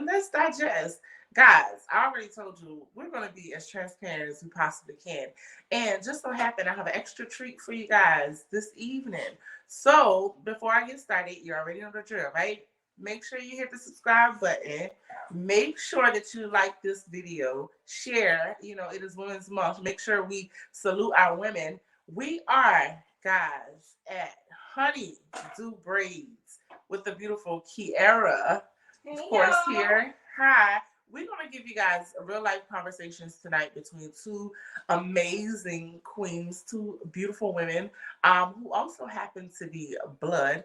let's digest. Guys, I already told you we're going to be as transparent as we possibly can. And just so happen I have an extra treat for you guys this evening. So before I get started, you already know the drill, right? Make sure you hit the subscribe button. Make sure that you like this video. Share. You know, it is Women's Month. Make sure we salute our women. We are, guys, at Honey Do Braids with the beautiful Kiara, of course, here. Hi. We're going to give you guys real life conversations tonight between two amazing queens, two beautiful women who also happen to be blood.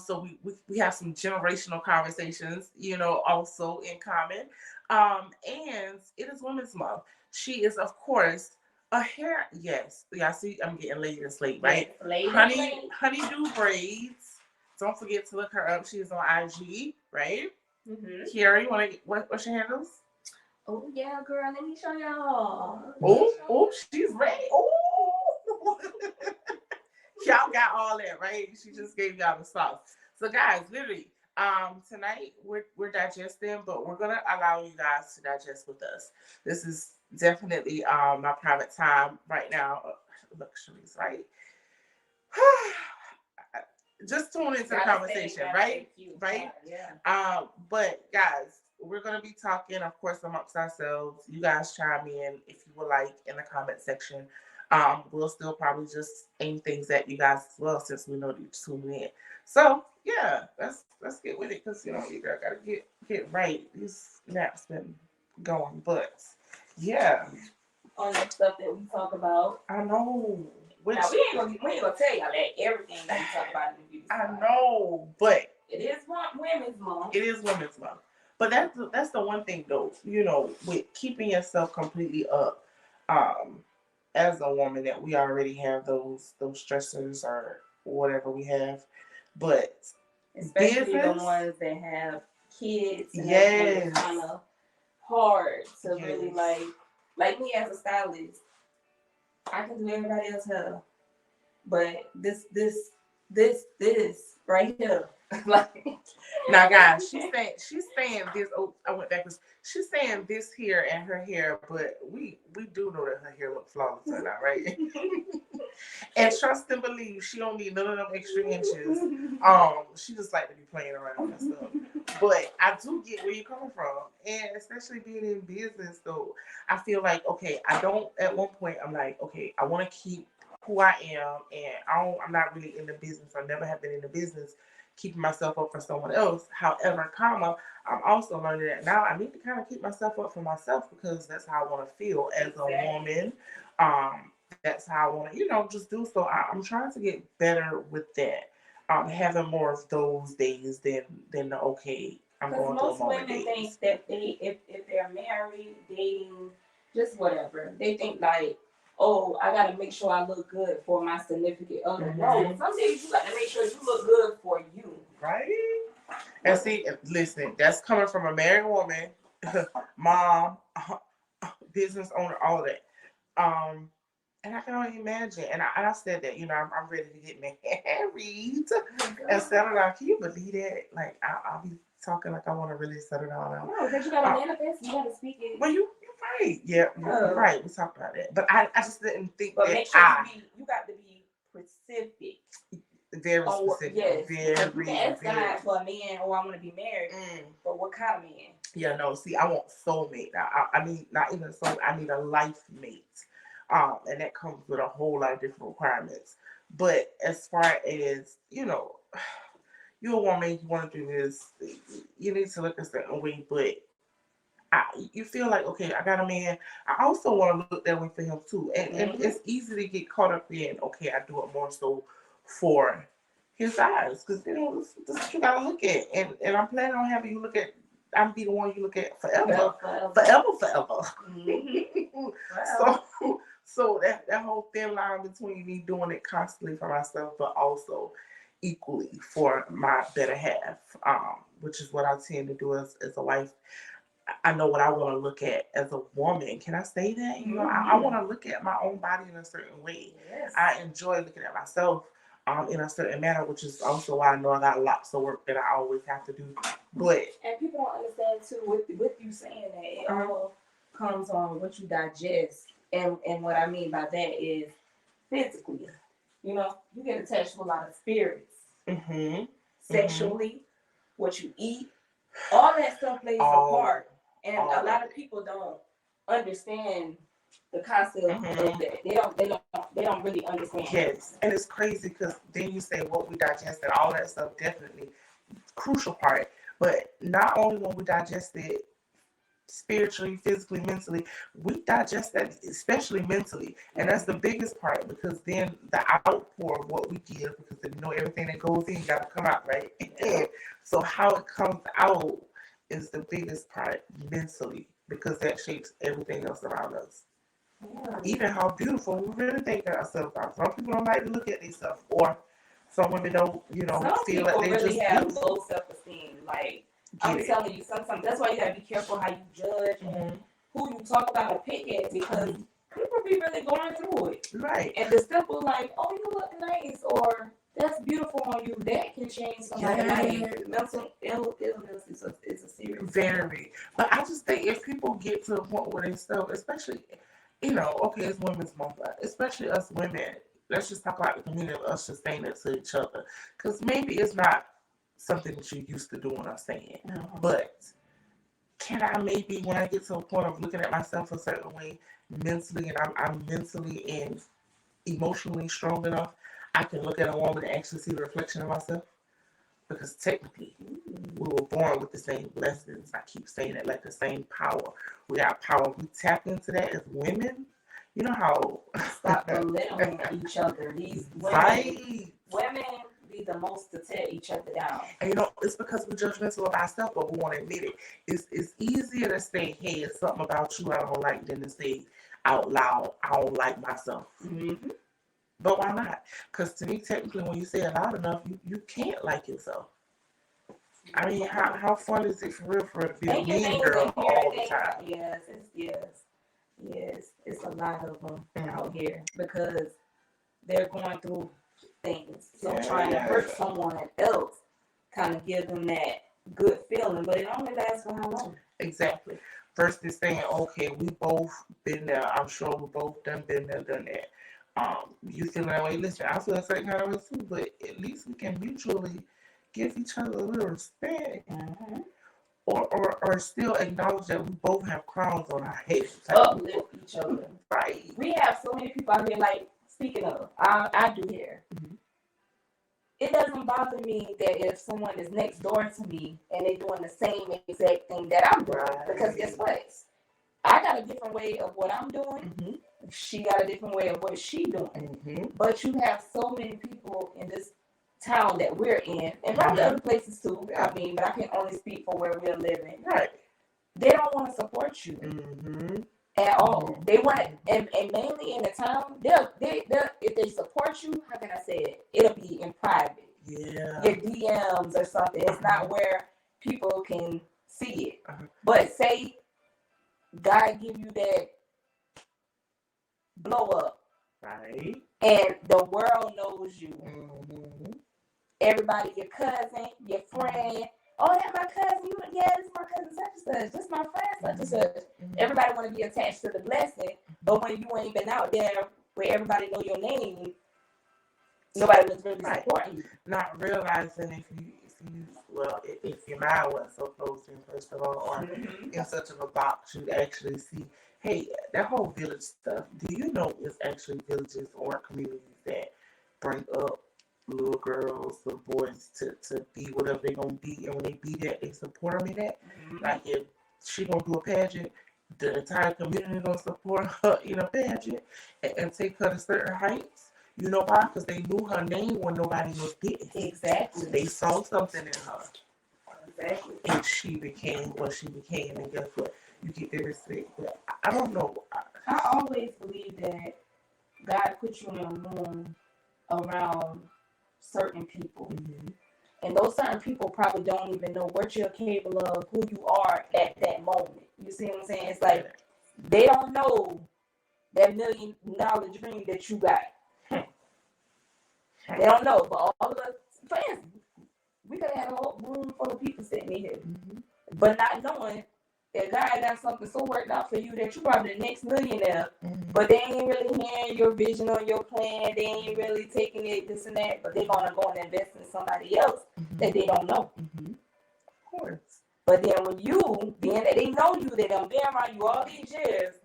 So we have some generational conversations, you know, also in common. And it is Women's Month. She is, of course, a hair. Yes. Yeah, I see I'm getting late and slate, right? Yes, Honeydew Braids. Don't forget to look her up. She is on IG, right? Mm-hmm. Kiara, you want to what's your handles? Oh yeah, girl. Let me show y'all. Oh, she's ready. Oh, y'all got all that, right? She just gave y'all the sauce. So, guys, literally, tonight we're digesting, but we're gonna allow you guys to digest with us. This is definitely my private time right now. Luxuries, right? Just tune into the conversation, right? Right? Yeah. But guys, we're gonna be talking, of course, amongst ourselves. You guys chime in if you would like in the comment section. We'll still probably just aim things at you guys as well, since we know that you're tuning in. So yeah, let's get with it, because you know you gotta get right. These naps been going, but yeah. On the stuff that we talk about. I know. Which, now, we ain't gonna tell y'all that everything that we talk about in the beauty salon. I know, but it is Women's Month. It is Women's Month. But that's the one thing though, you know, with keeping yourself completely up, as a woman, that we already have those stressors or whatever we have. But especially the ones that have kids, and yes, it's kind of hard to really like me as a stylist. I can do everybody else's hair, but this right here, like. Now, guys, she's saying this. Oh, I went backwards. She's saying this here and her hair, but we do know that her hair looks flawless right now, right? And trust and believe, she don't need none of them extra inches. She just like to be playing around and stuff. But I do get where you're coming from, and especially being in business, though, I feel like, okay, I don't. At one point, I'm like, okay, I want to keep who I am, and I'm not really in the business. I never have been in the business, keeping myself up for someone else. However, I'm also learning that now I need to kind of keep myself up for myself, because that's how I want to feel as a woman. That's how I want to, just do. So I'm trying to get better with that. Having more of those days than the okay, I'm going to a moment days. Most women think that if they're married, dating, just whatever, they think like, oh, I gotta make sure I look good for my significant other. Mm-hmm. No, some days you gotta make sure you look good for you. Right? And see, listen, that's coming from a married woman, mom, business owner, all of that. And I can only imagine. And I said that, I'm ready to get married and settle down. Can you believe that? Like, I'll be talking like I want to really settle down now. No, because you gotta manifest, you gotta speak it. Well, you're right. Yeah, you're right. We talked about it. But I just didn't think but that make sure you got to be specific. Very specific. Yes. Very, you can ask God for a man, or I want to be married. But what kind of man? Yeah, no, see, I want soulmate. I mean, not even soulmate, I need a life mate. And that comes with a whole lot of different requirements. But as far as, you're a woman, you want to do this, you need to look a certain way, but you feel like, okay, I got a man. I also want to look that way for him too. And it's easy to get caught up in, okay, I do it more so for his eyes. Because, this is what you got to look at. And I'm planning on having you look at, I'm be the one you look at forever. Forever. Mm-hmm. So that whole thin line between me doing it constantly for myself, but also equally for my better half, which is what I tend to do as a wife. I know what I want to look at as a woman. Can I say that? I want to look at my own body in a certain way. Yes. I enjoy looking at myself. in a certain manner, which is also why I know I got lots of work that I always have to do. But and people don't understand too with you saying that it all comes on what you digest, and what I mean by that is physically. You know, you get attached to a lot of spirits, sexually, what you eat, all that stuff plays a part, and a lot of people don't understand the concept of that. They don't really understand. Yes, and it's crazy because then you say what we digest and all that stuff, definitely crucial part. But not only when we digest it spiritually, physically, mentally, we digest that especially mentally, and that's the biggest part, because then the outpour of what we give, because you know everything that goes in got to come out, right? So how it comes out is the biggest part mentally, because that shapes everything else around us. Even how beautiful we really think of ourselves are. Some people don't like to look at themselves, or some women don't, feel like they really just have low self-esteem. Like I'm telling you, sometimes that's why you gotta be careful how you judge and who you talk about or pick at, because people be really going through it. Right. And the simple like, oh, you look nice, or that's beautiful on you, that can change somebody's life. Mental illness is a serious thing. But I just think if people get to the point where they still, especially, okay, it's Women's Month, but especially us women, let's just talk about the community of us just saying it to each other. Because maybe it's not something that you're used to doing or saying. But can I maybe, when I get to a point of looking at myself a certain way mentally, and I'm mentally and emotionally strong enough, I can look at a woman and actually see the reflection of myself? Because technically, we were born with the same blessings. I keep saying it, like the same power. We got power. We tap into that as women. You know how... Stop belittling each other. These women be the most to tear each other down. And it's because we're judgmental of ourselves, but we won't admit it. It's easier to say, hey, it's something about you I don't like, than to say out loud, I don't like myself. But why not? Because to me, technically, when you say it loud enough, you can't like yourself. I mean, how fun is it for real to be a mean girl all the time? Yes. It's a lot of them out here because they're going through things. So trying to hurt someone else kind of gives them that good feeling, but it only lasts for how long? Exactly. First they're saying, okay, we both been there. I'm sure we both been there, done that. You feel that way? Listen, I feel a certain kind of way too, but at least we can mutually give each other a little respect, or still acknowledge that we both have crowns on our heads. Uplift each other. Right. We have so many people out here, like, speaking of, I do hair. It doesn't bother me that if someone is next door to me and they're doing the same exact thing that I'm doing, because guess what? I got a different way of what I'm doing. She got a different way of what she's doing. But you have so many people in this town that we're in, and probably other places too. I mean, but I can only speak for where we're living. Right. They don't want to support you at all. They want it, and mainly in the town, they'll if they support you, how can I say it? It'll be in private. Yeah. Your DMs or something. It's not where people can see it. But say God give you that blow up, right? And the world knows you. Everybody, your cousin, your friend. Oh, that's my cousin. Yeah, this is my cousin such and such. This is my friend such and such. Everybody want to be attached to the blessing, but when you ain't been out there where everybody know your name, nobody was really supporting you. Not realizing if your mind was so close in, first of all, or in such of a box, you actually see, hey, that whole village stuff. Do you know it's actually villages or communities that bring up little girls, little boys to be whatever they're gonna be, and when they be that, they support them in that. Like if she gonna do a pageant, the entire community gonna support her in a pageant and take her to certain heights. You know why? Because they knew her name when nobody was getting. Exactly. They saw something in her. Exactly. And she became what she became, and guess what? You get the respect. But I don't know. I always believe that God put you in a room around certain people. And those certain people probably don't even know what you're capable of, who you are at that moment. You see what I'm saying? It's like they don't know that $1 million dream that you got. They don't know, but all of us friends, we could have a whole room full of people sitting in here, but not knowing that God got something so worked out for you that you probably the next millionaire, but they ain't really hearing your vision or your plan. They ain't really taking it, this and that, but they're gonna go and invest in somebody else that they don't know. Of course. But then when you, being that they know you, they done been around you all these years,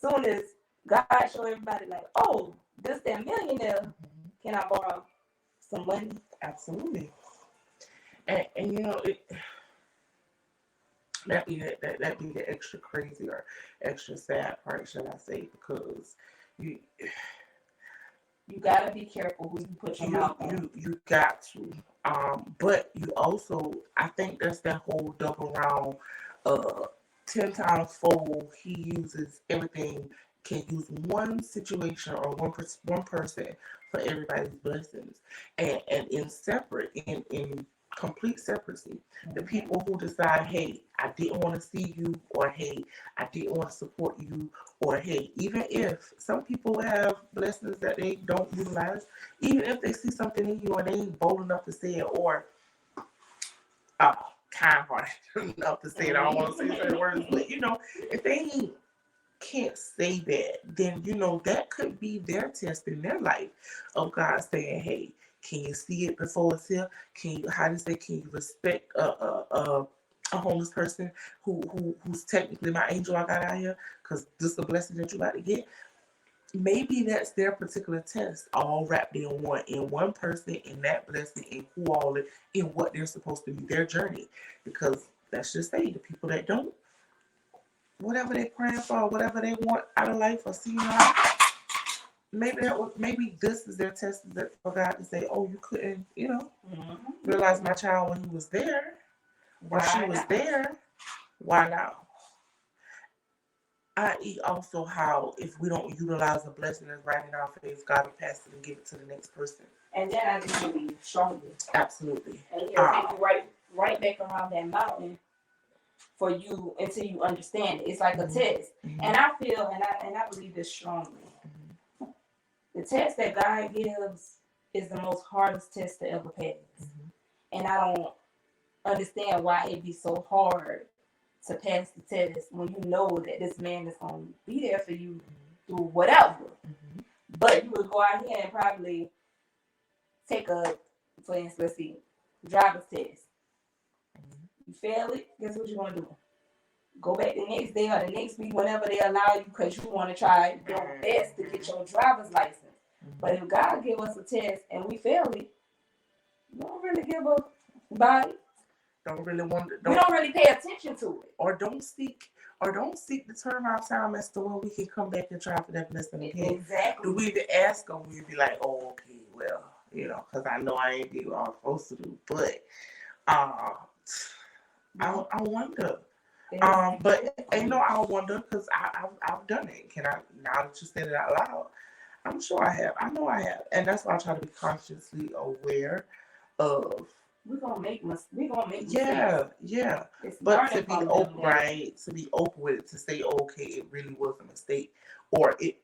soon as God show everybody like, oh, this that millionaire, can I borrow some money? Absolutely. And you know, that be the extra crazy or extra sad part, should I say, because you gotta be careful who you put your mouth on. You got to. But you also, I think that's that whole double round, 10 times fold. He uses everything, can use one situation or one person for everybody's blessings, and in complete separacy. The people who decide, hey, I didn't want to see you, or hey, I didn't want to support you, or hey, even if some people have blessings that they don't utilize, even if they see something in you and they ain't bold enough to say it, or kind-hearted enough to say it, I don't want to say certain words, but you know, if they can't say that, then you know that could be their test in their life of God saying, hey, can you see it before it's here? Can you respect a homeless person who's technically my angel I got out here, because this is a blessing that you about to get? Maybe that's their particular test, all wrapped in one person, in that blessing, in who all in what they're supposed to be, their journey. Because let's just say the people that don't, whatever they're praying for, whatever they want out of life or seeing life, maybe this is their test for God to say, oh, you couldn't, realize my child when he was there, or she was there. Why now? I.e. also how if we don't utilize a blessing that's right in our face, God will pass it and give it to the next person. And then I just believe strongly. Absolutely. And he'll take you right back around that mountain for you until you understand it. It's like a test. And I feel and I believe this strongly. The test that God gives is the most hardest test to ever pass. And I don't understand why it'd be so hard to pass the test when you know that this man is going to be there for you through whatever. But you would go out here and probably take for instance, let's see, driver's test. You fail it, guess what you're going to do? Go back the next day or the next week, whenever they allow you, because you want to try your best to get your driver's license. But if God give us a test and we fail it, we don't really give a body. We don't really pay attention to it. Or don't seek the turnaround time as to when we can come back and try for that blessing again. Exactly. Do we even ask, or we be like, oh, okay, well, because I know I ain't doing what I'm supposed to do. But I wonder. But I wonder, because I've done it. Now that you said it out loud, I'm sure I have. I know I have. And that's why I try to be consciously aware of. We're gonna make mistakes. Yeah. But to be open, right? To be open with it, to say, okay, it really was a mistake, or it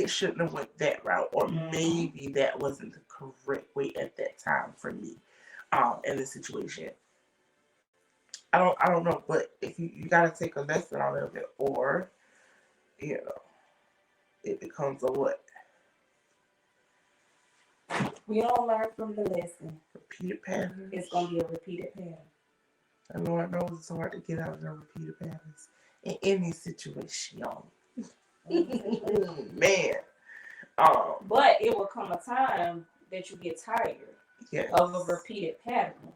shouldn't have went that route, or maybe that wasn't the correct way at that time for me, in the situation. I don't know, but if you gotta take a lesson out of it, or it becomes a what? We don't learn from the lesson. Repeated patterns. It's gonna be a repeated pattern. And Lord knows it's hard to get out of the repeated patterns in any situation, y'all. Man. But it will come a time that you get tired of a repeated pattern.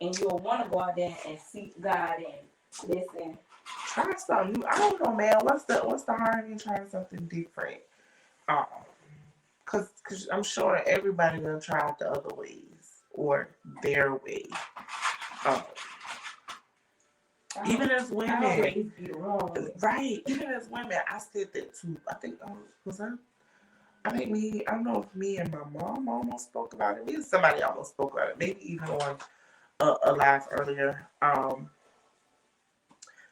And you'll want to go out there and seek God and listen. Try something new. I don't know, man. What's the harm in trying something different? Cause I'm sure everybody gonna try the other ways or their way. Even as women, right? Even as women, I said that too. I think I don't know if me and my mom almost spoke about it. Maybe somebody almost spoke about it. Maybe even on a live earlier.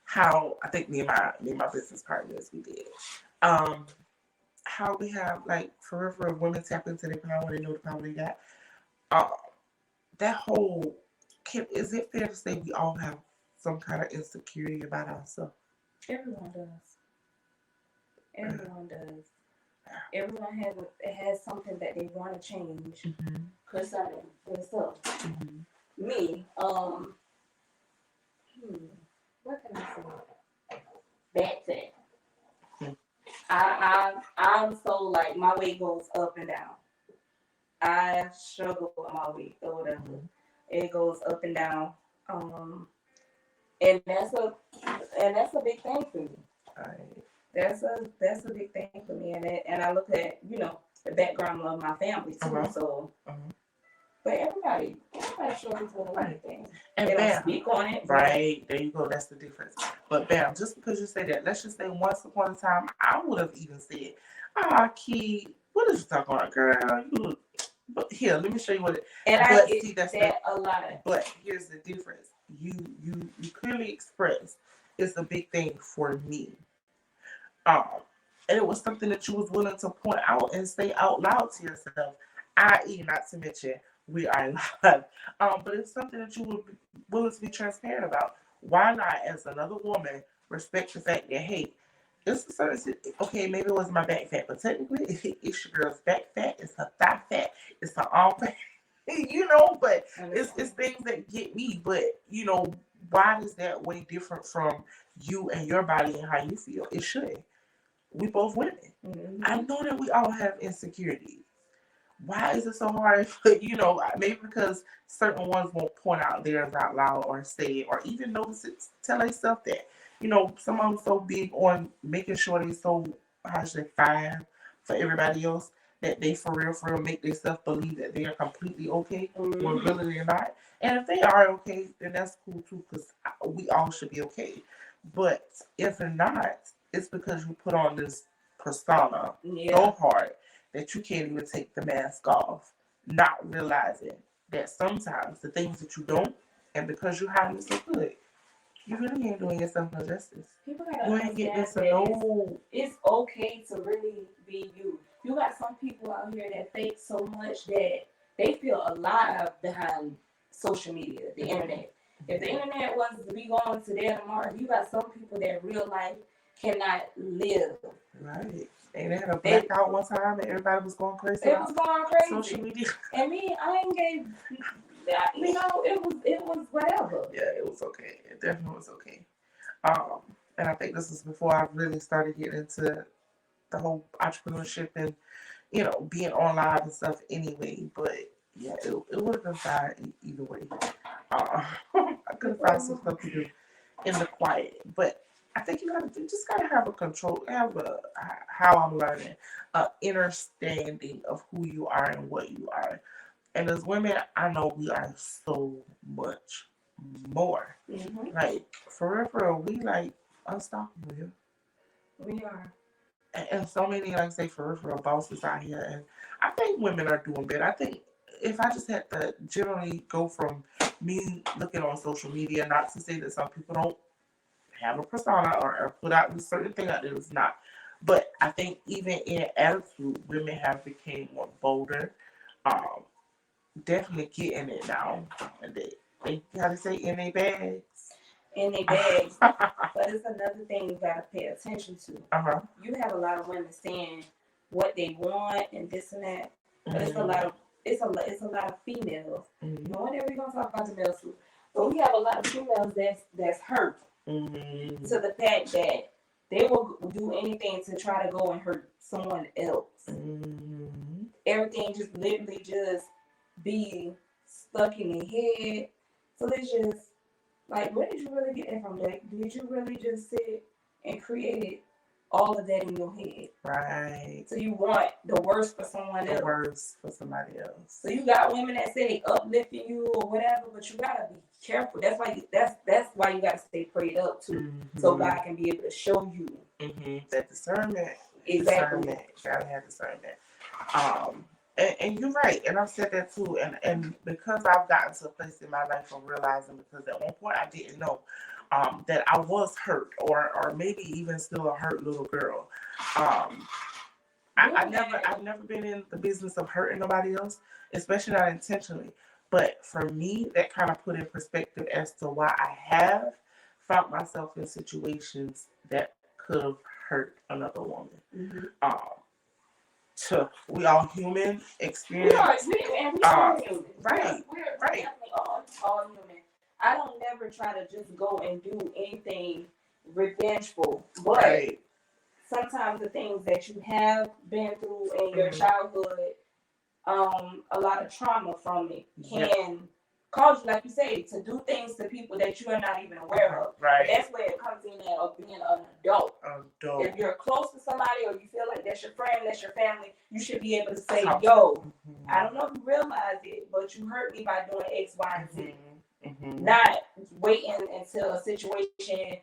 How I think me and my business partners, we did. how we have, like, for real, women tap into their power, they know the power they got. Uh, that whole, is it fair to say we all have some kind of insecurity about ourselves? Everyone does. Everyone does. Everyone has something that they want to change concerning themselves. Me, what can I say? That's it. I'm so like my weight goes up and down. I struggle with my weight or whatever. It goes up and down. And that's a big thing for me. Right. That's a big thing for me, and I look at the background of my family too. So, but everybody struggles with a lot of things. And they don't speak on it. Right, there you go. That's the difference. But bam, just because you say that, let's just say once upon a time, I would have even said, Key, what is you talking about, girl? You, but here, let me show you what it. And I get that a lot. But here's the difference. You clearly expressed it's a big thing for me. And it was something that you was willing to point out and say out loud to yourself, i.e., not to mention we are live. But it's something that you would be willing to be transparent about. Why not, as another woman, respect the fact that, hey, it's a certain, okay, maybe it was my back fat, but technically it's your girl's back fat, it's her thigh fat, it's her arm fat, but it's things that get me. But, why is that way different from you and your body and how you feel? It should. We both women. I know that we all have insecurities. Why is it so hard? Maybe because certain ones won't point out theirs out loud or say it or even notice it, tell themselves that. Some of them so big on making sure they so, fine for everybody else that they for real make themselves believe that they are completely okay when really they're not. And if they are okay, then that's cool too, because we all should be okay. But if they're not, it's because you put on this persona so hard that you can't even take the mask off, not realizing that sometimes the things that you don't, and because you're hiding it so good, you really ain't doing yourself no justice. People gotta understand that it's okay to really be you. You got some people out here that fake so much that they feel alive behind social media, the internet. If the internet was to be gone today or tomorrow, you got some people that real life cannot live. Right. And they had a blackout one time and everybody was going crazy. It was going crazy. Social media. And me, I ain't gave that, it was whatever. Yeah, it was okay. It definitely was okay. And I think this is before I really started getting into the whole entrepreneurship and, being on live and stuff anyway. But yeah, it would have been fine either way. I could have found some stuff to do in the quiet. But I think you just gotta have a control, how I'm learning, understanding of who you are and what you are. And as women, I know we are so much more. Like, for real, we like unstoppable. We are. And so many, like, say, for real, bosses out here. And I think women are doing better. I think if I just had to generally go from me looking on social media, not to say that some people don't have a persona or put out a certain thing out there, it's not. But I think even in attitude, women have become more bolder. Definitely getting it now. And they gotta say in their bags. In their bags. But it's another thing you gotta pay attention to. You have a lot of women saying what they want and this and that. But it's a lot of females. Whenever we're gonna talk about the males too. But we have a lot of females that's hurt. To the fact that they will do anything to try to go and hurt someone else. Everything just literally just be stuck in their head. So it's just like, where did you really get that from? Like, did you really just sit and create all of that in your head? Right. So you want the worst for someone else. The worst for somebody else. So you got women that say they uplifting you or whatever, but you gotta be careful. That's why you gotta stay prayed up too, so God can be able to show you that discernment. Exactly. Gotta have discernment. And you're right, and I've said that too. And because I've gotten to a place in my life of realizing, because at one point I didn't know that I was hurt, or maybe even still a hurt little girl. I've never been in the business of hurting nobody else, especially not intentionally. But for me, that kind of put in perspective as to why I have found myself in situations that could have hurt another woman. We all human experience. We are human. Right. We're definitely all human. I don't never try to just go and do anything revengeful, but sometimes the things that you have been through in your childhood, a lot of trauma from it can cause you, like you say, to do things to people that you are not even aware of. Right. But that's where it comes in of being an adult. If you're close to somebody or you feel like that's your friend, that's your family, you should be able to say, yo, I don't know if you realize it, but you hurt me by doing X, Y, and Z. Not waiting until a situation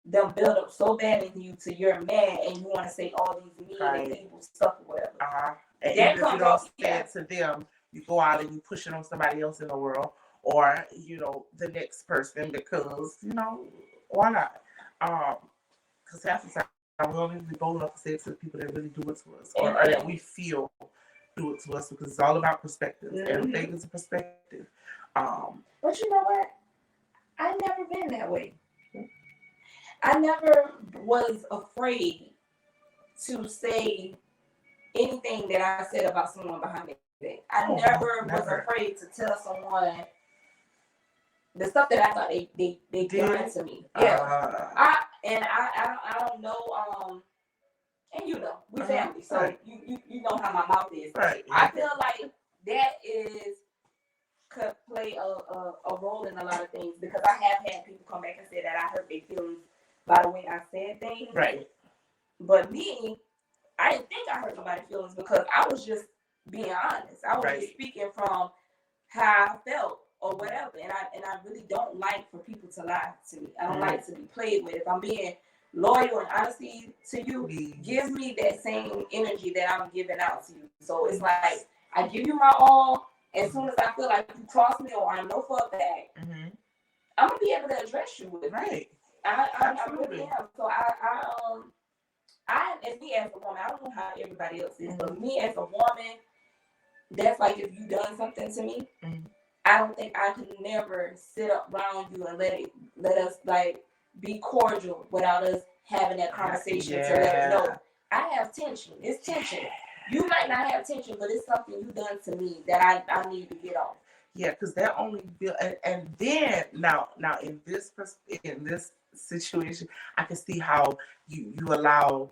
them build up so bad in you to you're mad and you want to say all these mean and evil stuff or whatever. And even if you don't say it to them, you go out and you push it on somebody else in the world, or the next person, because why not? Because half the time we don't even be bold enough to say it to the people that really do it to us, or that we feel do it to us, because it's all about perspective. Everything is a perspective. But you know what? I've never been that way. I never was afraid to say anything that I said about someone behind their back. I never was afraid to tell someone the stuff that I thought they did to me. Yeah. I don't know. And we family, so you know how my mouth is. Right. I feel like that could play a role in a lot of things, because I have had people come back and say that I hurt their feelings by the way I said things. Right. But me, I didn't think I hurt nobody's feelings, because I was just being honest. I was just speaking from how I felt or whatever. And I really don't like for people to lie to me. I don't like to be played with. If I'm being loyal and honesty to you, give me that same energy that I'm giving out to you. So it's like, I give you my all. As soon as I feel like you cross me or I know for a fact, I'm gonna be able to address you with it. Right. I really am. So as me as a woman, I don't know how everybody else is, but me as a woman, that's like, if you done something to me, I don't think I could never sit up around you and let us like be cordial without us having that conversation to let you know I have tension. It's tension. You might not have tension, but it's something you done to me that I need to get off. Yeah, because that only build, and then now in this situation, I can see how you allow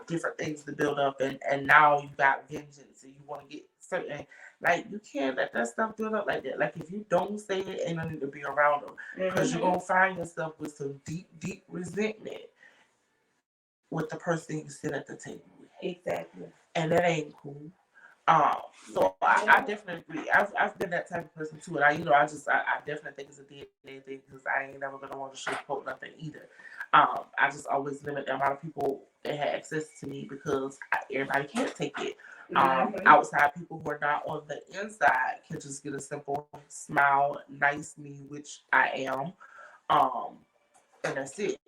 different things to build up, and now you got vengeance, and you want to get certain. Like, you can't let that stuff build up like that. Like, if you don't say it, ain't no need to be around them, because you're gonna find yourself with some deep resentment with the person you sit at the table with. Exactly. And that ain't cool. So I definitely agree. I've been that type of person too, and I definitely think it's a DNA thing, because I ain't never gonna want to sugarcoat nothing either. I just always limit the amount of people that have access to me, because everybody can't take it. Outside people who are not on the inside can just get a simple smile, nice me, which I am, and that's it.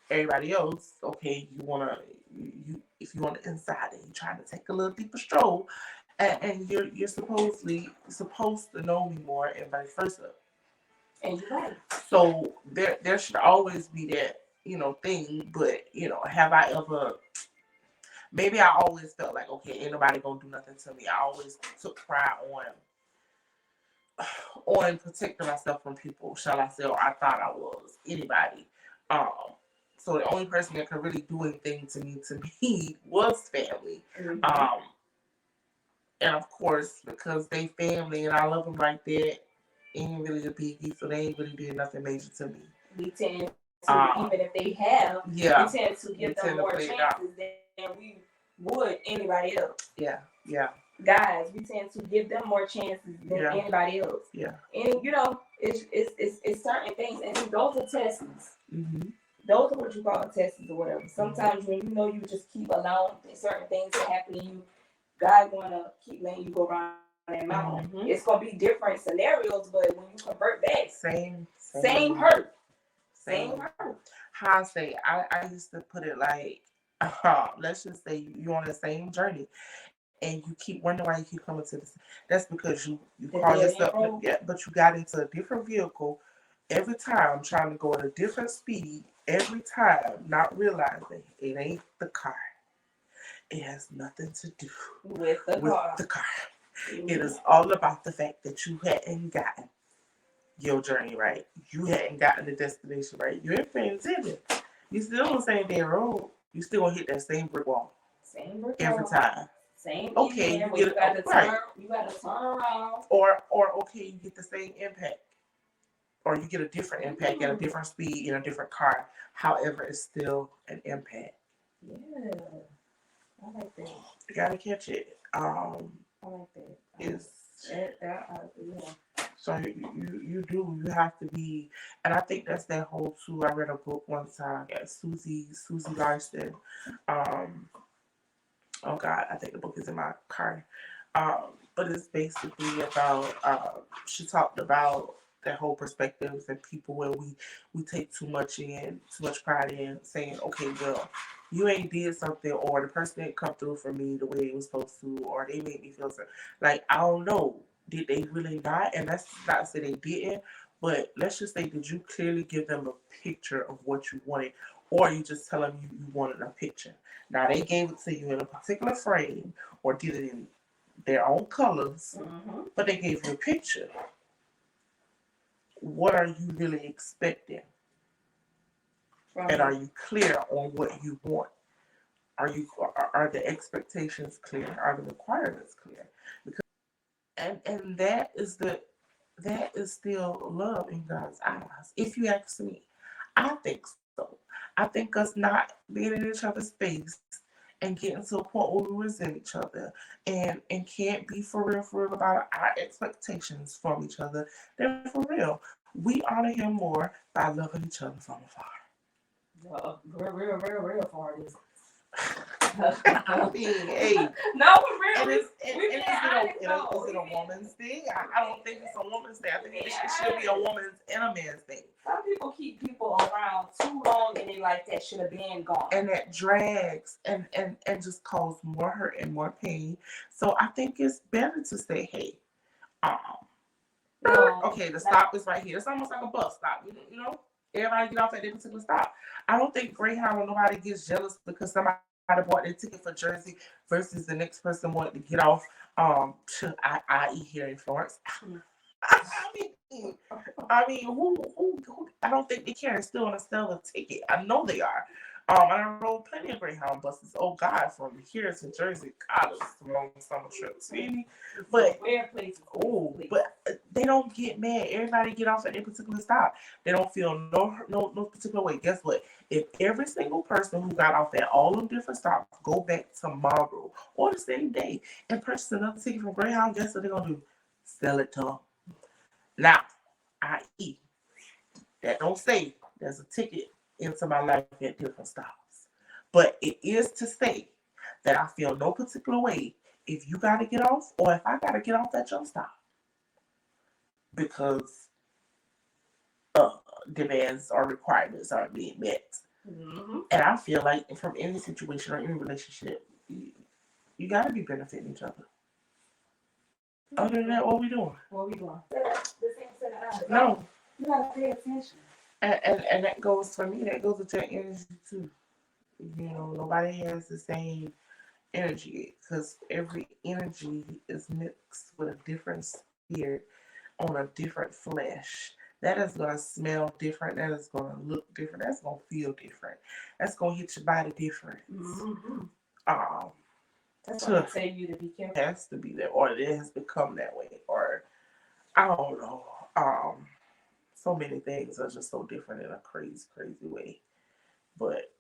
Everybody else, okay, if you're on the inside and you're trying to take a little deeper stroll, and you're supposed to know me more, and vice versa. And you're right. So there should always be that thing, but have I ever? Maybe I always felt like, okay, ain't nobody gonna do nothing to me. I always took pride on protecting myself from people, shall I say, or I thought I was anybody. So the only person that could really do anything to me was family. And of course, because they family and I love them like that, ain't really a biggie, so they ain't really did nothing major to me. We tend to, even if they have, we tend to give them more chances than we would anybody else. Yeah. Guys, we tend to give them more chances than anybody else. Yeah. And it's certain things, and those are tests. Those are what you call tests or whatever. Sometimes when you just keep allowing certain things to happen to you, God gonna keep letting you go around that mountain. It's gonna be different scenarios, but when you convert back, same hurt. Same hurt. How I say, I used to put it like, let's just say you're on the same journey and you keep wondering why you keep coming to this. That's because you call yourself, yeah, but you got into a different vehicle every time, trying to go at a different speed every time, not realizing it ain't the car. It has nothing to do with the car. It is all about the fact that you hadn't gotten your journey right. You hadn't gotten the destination right. You ain't paying attention. You still on the same damn road. You still gonna hit that same brick wall. Same brick every wall. time. Same. Okay, you gotta turn. You gotta turn around. Or okay, you get the same impact, or you get a different impact at a different speed in a different car. However, it's still an impact. Yeah, I like that. You gotta catch it. I like that. It's yeah. So you have to be, and I think that's that whole too. I read a book one time. Yeah, Susie Larson. Oh God, I think the book is in my car. But it's basically about. She talked about that whole perspectives and people where we take too much pride in saying, okay, well, you ain't did something, or the person didn't come through for me the way it was supposed to, or they made me feel so. Like, I don't know. Did they really not? And that's not to say they didn't, but let's just say, did you clearly give them a picture of what you wanted, or you just tell them you wanted a picture? Now, they gave it to you in a particular frame, or did it in their own colors, but they gave you a picture. What are you really expecting? And are you clear on what you want? Are the expectations clear? Are the requirements clear? Because and that is still love in God's eyes. If you ask me, I think so. I think us not being in each other's face and getting to a point where we resent each other and can't be for real about our expectations from each other, they're for real. We honor him more by loving each other from afar. Real far is. I mean, hey. No, for real. Is it a woman's thing? I don't think it's a woman's thing. I think it should be a woman's and a man's thing. Some people keep people around too long and they like that should have been gone. And that drags and just causes more hurt and more pain. So I think it's better to say, hey, okay, the stop is right here. It's almost like a bus stop, you know? Everybody get off at their particular stop. I don't think Greyhound or nobody gets jealous because somebody bought their ticket for Jersey versus the next person wanted to get off to IE here in Florence. I mean, who? I don't think they care. Still want to sell a ticket. I know they are. I rode plenty of Greyhound buses. Oh God, from here to Jersey, God, it's a long summer trip. See, but they don't get mad. Everybody get off at their particular stop. They don't feel no particular way. Guess what? If every single person who got off at all them different stops go back tomorrow or the same day and purchase another ticket from Greyhound, guess what they're gonna do? Sell it to them. Now, i.e., that don't say there's a ticket into my life at different stops. But it is to say that I feel no particular way if you got to get off or if I got to get off at your stop. Because demands or requirements aren't being met. And I feel like from any situation or any relationship, you got to be benefiting each other. Other than that, what we doing? No. You gotta pay attention. And that goes for me. That goes with your energy too. You know, nobody has the same energy because every energy is mixed with a different spirit on a different flesh. That is gonna smell different. That is gonna look different. That's gonna feel different. That's gonna hit your body different. That's why I tell you to be careful. It has to be that, or it has become that way, or I don't know. So many things are just so different in a crazy way. But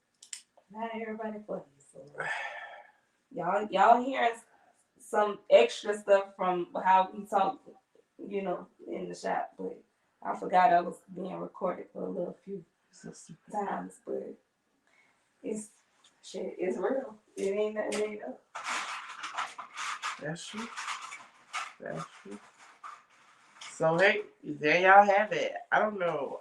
not everybody funny. So y'all hearing some extra stuff from how we talk, you know, in the shop. But I forgot I was being recorded for a little few times. But it's real. It ain't nothing made up. That's true. So hey, there y'all have it. I don't know.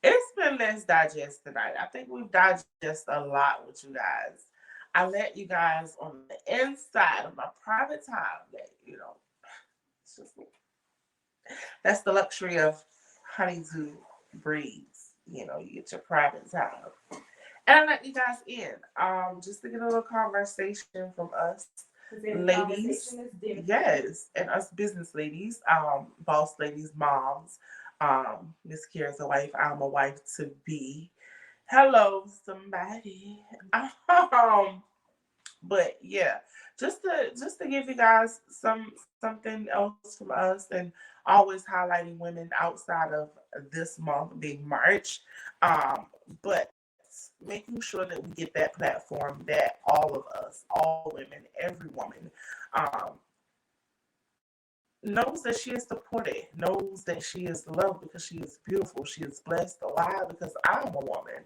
It's been Let's Digest tonight. I think we've digested a lot with you guys. I let you guys on the inside of my private time that, it's just, that's the luxury of honeydew breeds. You get your private time. And I let you guys in, just to get a little conversation from us ladies. Yes, and us business ladies, boss ladies, moms. Miss Kira's a wife. I'm a wife to be. Hello, somebody. But yeah, just to give you guys something else from us, and always highlighting women outside of this month being March. But making sure that we get that platform that all of us, all women, every woman, knows that she is supported, knows that she is loved because she is beautiful, she is blessed, alive because I'm a woman.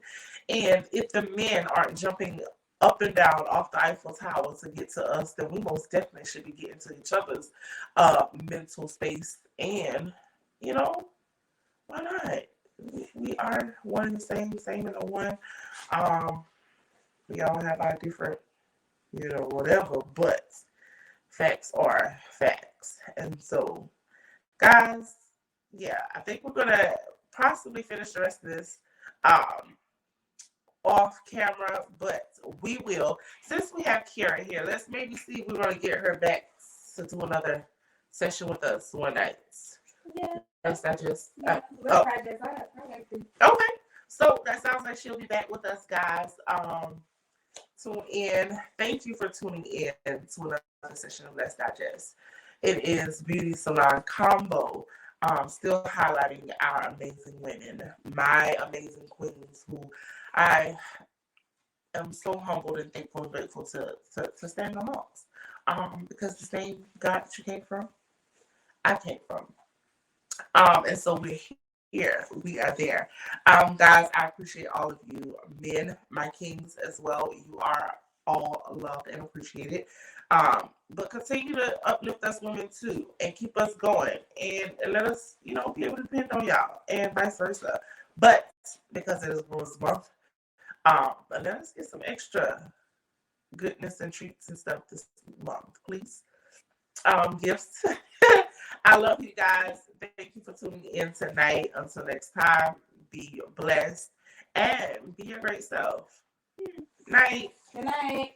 And if the men aren't jumping up and down off the Eiffel Tower to get to us, then we most definitely should be getting to each other's mental space. And, why not? We are one and the same in the one. We all have our different, whatever, but facts are facts. And so, guys, yeah, I think we're gonna possibly finish the rest of this off camera, but we will. Since we have Kira here, let's maybe see if we're gonna get her back to do another session with us one night. Yeah. That's not just okay. So that sounds like she'll be back with us, guys. Tune in. Thank you for tuning in to another session of Let's Digest. It is Beauty Salon Combo. Still highlighting our amazing women, my amazing queens, who I am so humbled and thankful and grateful to stand amongst. Because the same God that you came from, I came from. And so we're here. We are there. Guys, I appreciate all of you men, my kings as well. You are all loved and appreciated. But continue to uplift us women too and keep us going and let us, be able to depend on y'all and vice versa. But because it is Women's Month, let us get some extra goodness and treats and stuff this month, please. Gifts. I love you guys. Thank you for tuning in tonight. Until next time, be blessed and be your great self. Night. Good night.